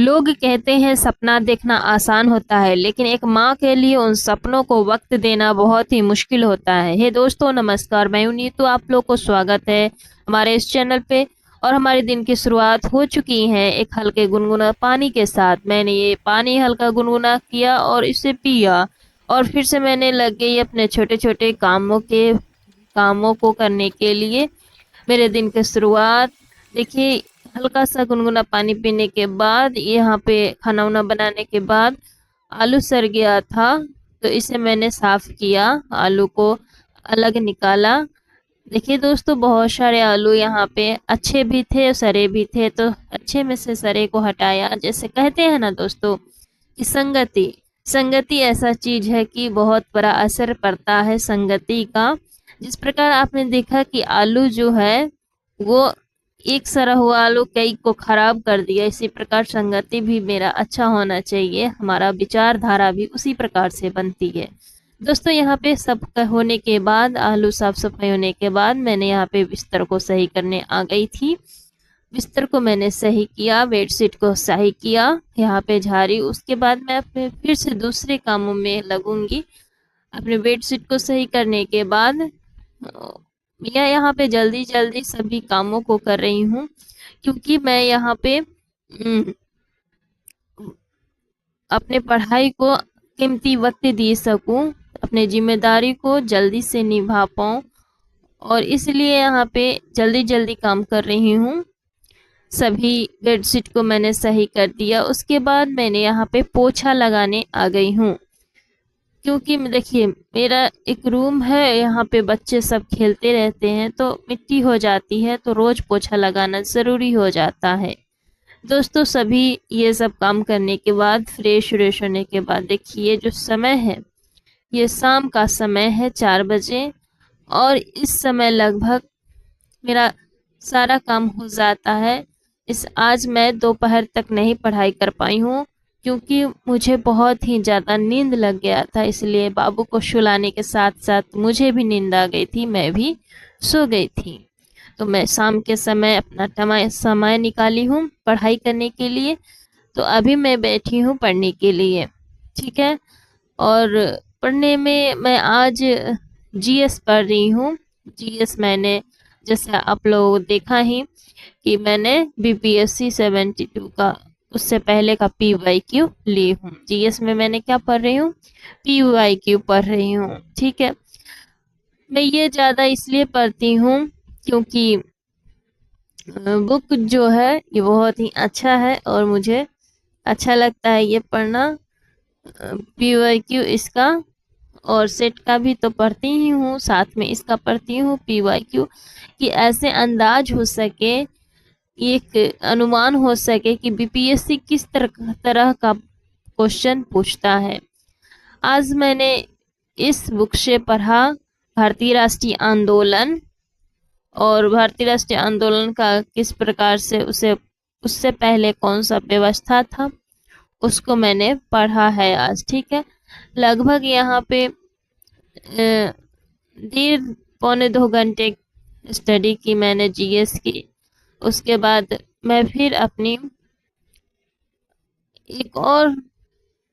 लोग कहते हैं सपना देखना आसान होता है, लेकिन एक माँ के लिए उन सपनों को वक्त देना बहुत ही मुश्किल होता है। हे दोस्तों, नमस्कार। मैं हूं नीतू, आप लोग को स्वागत है हमारे इस चैनल पे। और हमारे दिन की शुरुआत हो चुकी है एक हल्के गुनगुना पानी के साथ। मैंने ये पानी हल्का गुनगुना किया और इसे पिया, और फिर से मैंने लग गई अपने छोटे छोटे कामों को करने के लिए। मेरे दिन की शुरुआत देखिए, हल्का सा गुनगुना पानी पीने के बाद, यहाँ पे खाना वाना बनाने के बाद आलू सड़ गया था, तो इसे मैंने साफ किया, आलू को अलग निकाला। देखिए दोस्तों, बहुत सारे आलू यहाँ पे अच्छे भी थे, सड़े भी थे, तो अच्छे में से सड़े को हटाया। जैसे कहते हैं ना दोस्तों कि संगति संगति ऐसा चीज है कि बहुत बड़ा असर पड़ता है संगति का। जिस प्रकार आपने देखा कि आलू जो है वो एक सरा हुआ आलू कई को खराब कर दिया, इसी प्रकार संगति भी मेरा अच्छा होना चाहिए, हमारा विचारधारा भी उसी प्रकार से बनती है। दोस्तों, यहाँ पे सब होने के बाद, आलू साफ सफाई होने के बाद, मैंने यहाँ पे बिस्तर को सही करने आ गई थी। बिस्तर को मैंने सही किया, बेडशीट को सही किया, यहाँ पे झाड़ी। उसके बाद मैं अपने फिर से दूसरे कामों में लगूंगी। अपने बेडशीट को सही करने के बाद मैं यहाँ पे जल्दी जल्दी सभी कामों को कर रही हूँ, क्योंकि मैं यहाँ पे अपने पढ़ाई को कीमती वक्त दे सकूं, अपने जिम्मेदारी को जल्दी से निभा पाऊं, और इसलिए यहाँ पे जल्दी जल्दी काम कर रही हूँ। सभी बेडशीट को मैंने सही कर दिया। उसके बाद मैंने यहाँ पे पोछा लगाने आ गई हूँ, क्योंकि देखिए मेरा एक रूम है, यहाँ पे बच्चे सब खेलते रहते हैं, तो मिट्टी हो जाती है, तो रोज पोछा लगाना ज़रूरी हो जाता है। दोस्तों, सभी ये सब काम करने के बाद, फ्रेश व्रेश होने के बाद, देखिए जो समय है ये शाम का समय है, 4 बजे। और इस समय लगभग मेरा सारा काम हो जाता है। इस आज मैं दोपहर तक नहीं पढ़ाई कर पाई हूँ, क्योंकि मुझे बहुत ही ज़्यादा नींद लग गया था, इसलिए बाबू को सुलाने के साथ साथ मुझे भी नींद आ गई थी, मैं भी सो गई थी। तो मैं शाम के समय अपना समय निकाली हूँ पढ़ाई करने के लिए। तो अभी मैं बैठी हूँ पढ़ने के लिए, ठीक है। और पढ़ने में मैं आज जीएस पढ़ रही हूँ। जीएस मैंने, जैसे आप लोग देखा ही कि मैंने बीपीएससी 72 का, उससे पहले का पीवाईक्यू ली हूँ। जीएस में मैंने क्या पढ़ रही हूँ, पीवाईक्यू पढ़ रही हूँ, ठीक है। मैं ये ज़्यादा इसलिए पढ़ती हूँ क्योंकि बुक जो है ये बहुत ही अच्छा है, और मुझे अच्छा लगता है ये पढ़ना। पीवाईक्यू इसका और सेट का भी तो पढ़ती ही हूँ, साथ में इसका पढ़ती हूँ पीवाईक्यू, कि ऐसे अंदाज हो सके, एक अनुमान हो सके कि बीपीएससी किस तरह का क्वेश्चन पूछता है। आज मैंने इस बुक से पढ़ा भारतीय राष्ट्रीय आंदोलन, और भारतीय राष्ट्रीय आंदोलन का किस प्रकार से उसे, उससे पहले कौन सा व्यवस्था था, उसको मैंने पढ़ा है आज, ठीक है। लगभग यहाँ पे 1.5 पौने 2 घंटे स्टडी की मैंने जीएस की। उसके बाद मैं फिर अपनी एक और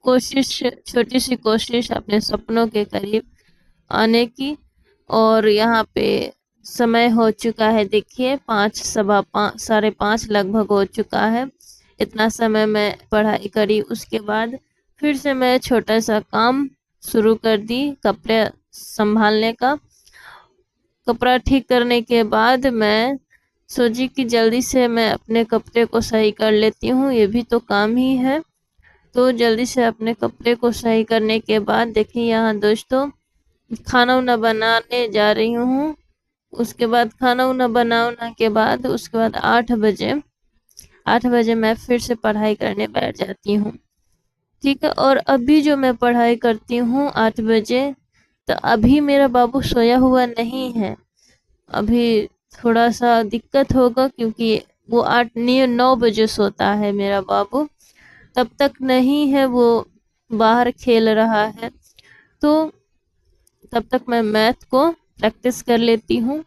कोशिश, छोटी सी कोशिश अपने सपनों के करीब आने की। और यहाँ पे समय हो चुका है, देखिए 5, 5:15 लगभग हो चुका है। इतना समय मैं पढ़ाई करी, उसके बाद फिर से मैं छोटा सा काम शुरू कर दी, कपड़े संभालने का। कपड़ा ठीक करने के बाद मैं सोची कि जल्दी से मैं अपने कपड़े को सही कर लेती हूँ, ये भी तो काम ही है। तो जल्दी से अपने कपड़े को सही करने के बाद, देखिए यहाँ दोस्तों, खाना वाना बनाने जा रही हूँ। उसके बाद खाना वाना बनाने के बाद, उसके बाद 8 बजे मैं फिर से पढ़ाई करने बैठ जाती हूँ, ठीक है। और अभी जो मैं पढ़ाई करती हूँ 8 बजे, तो अभी मेरा बाबू सोया हुआ नहीं है। अभी थोड़ा सा दिक्कत होगा, क्योंकि वो 8 9 बजे सोता है मेरा बाबू, तब तक नहीं है, वो बाहर खेल रहा है। तो तब तक मैं मैथ को प्रैक्टिस कर लेती हूँ।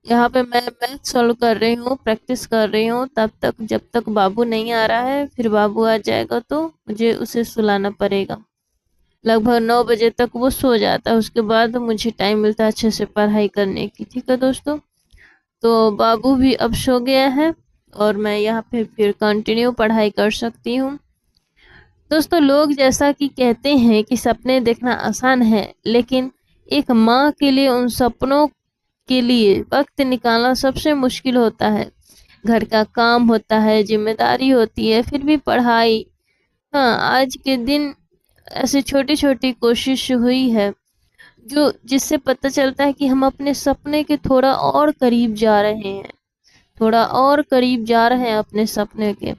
यहाँ पे मैं मैथ सॉल्व कर रही हूँ, प्रैक्टिस कर रही हूँ, तब तक जब तक बाबू नहीं आ रहा है। फिर बाबू आ जाएगा तो मुझे उसे सुलाना पड़ेगा। लगभग 9 बजे तक वो सो जाता है, उसके बाद मुझे टाइम मिलता है अच्छे से पढ़ाई करने की। ठीक है दोस्तों, तो बाबू भी अब सो गया है और मैं यहाँ पे फिर कंटिन्यू पढ़ाई कर सकती हूँ। दोस्तों, लोग जैसा कि कहते हैं कि सपने देखना आसान है, लेकिन एक माँ के लिए उन सपनों के लिए वक्त निकालना सबसे मुश्किल होता है। घर का काम होता है, जिम्मेदारी होती है, फिर भी पढ़ाई। हाँ, आज के दिन ऐसी छोटी छोटी कोशिश हुई है जो जिससे पता चलता है कि हम अपने सपने के थोड़ा और करीब जा रहे हैं, थोड़ा और करीब जा रहे हैं अपने सपने के।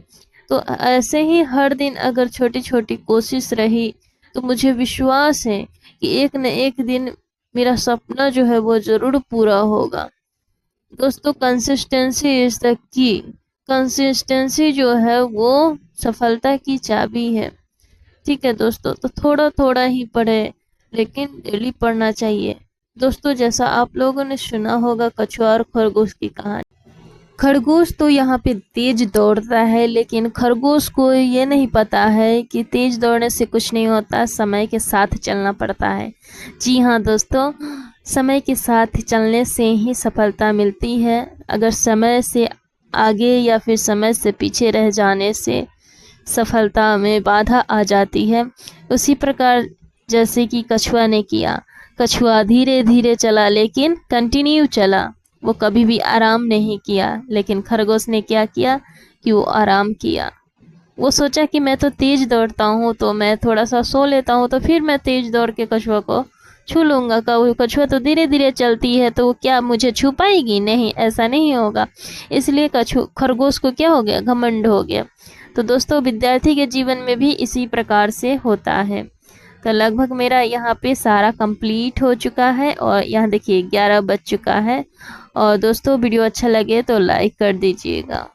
तो ऐसे ही हर दिन अगर छोटी छोटी कोशिश रही तो मुझे विश्वास है कि एक न एक दिन मेरा सपना जो है वो जरूर पूरा होगा। दोस्तों, consistency is the key. Consistency जो है वो सफलता की चाबी है। ठीक है दोस्तों, तो थोड़ा थोड़ा ही पढ़े, लेकिन डेली पढ़ना चाहिए। दोस्तों, जैसा आप लोगों ने सुना होगा कछुआ और खरगोश की कहानी। खरगोश तो यहाँ पे तेज दौड़ता है, लेकिन खरगोश को ये नहीं पता है कि तेज दौड़ने से कुछ नहीं होता, समय के साथ चलना पड़ता है। जी हाँ दोस्तों, समय के साथ चलने से ही सफलता मिलती है। अगर समय से आगे या फिर समय से पीछे रह जाने से सफलता में बाधा आ जाती है। उसी प्रकार जैसे कि कछुआ ने किया, कछुआ धीरे धीरे चला लेकिन कंटिन्यू चला, वो कभी भी आराम नहीं किया। लेकिन खरगोश ने क्या किया कि वो आराम किया। वो सोचा कि मैं तो तेज दौड़ता हूँ, तो मैं थोड़ा सा सो लेता हूँ, तो फिर मैं तेज दौड़ के कछुआ को छू लूंगा। कछुआ तो धीरे धीरे चलती है, तो वो क्या मुझे छू पाएगी? नहीं, ऐसा नहीं होगा। इसलिए खरगोश को क्या हो गया? घमंड हो गया। तो दोस्तों, विद्यार्थी के जीवन में भी इसी प्रकार से होता है। तो लगभग मेरा यहाँ पे सारा कंप्लीट हो चुका है और यहाँ देखिए 11 बज चुका है। और दोस्तों, वीडियो अच्छा लगे तो लाइक कर दीजिएगा।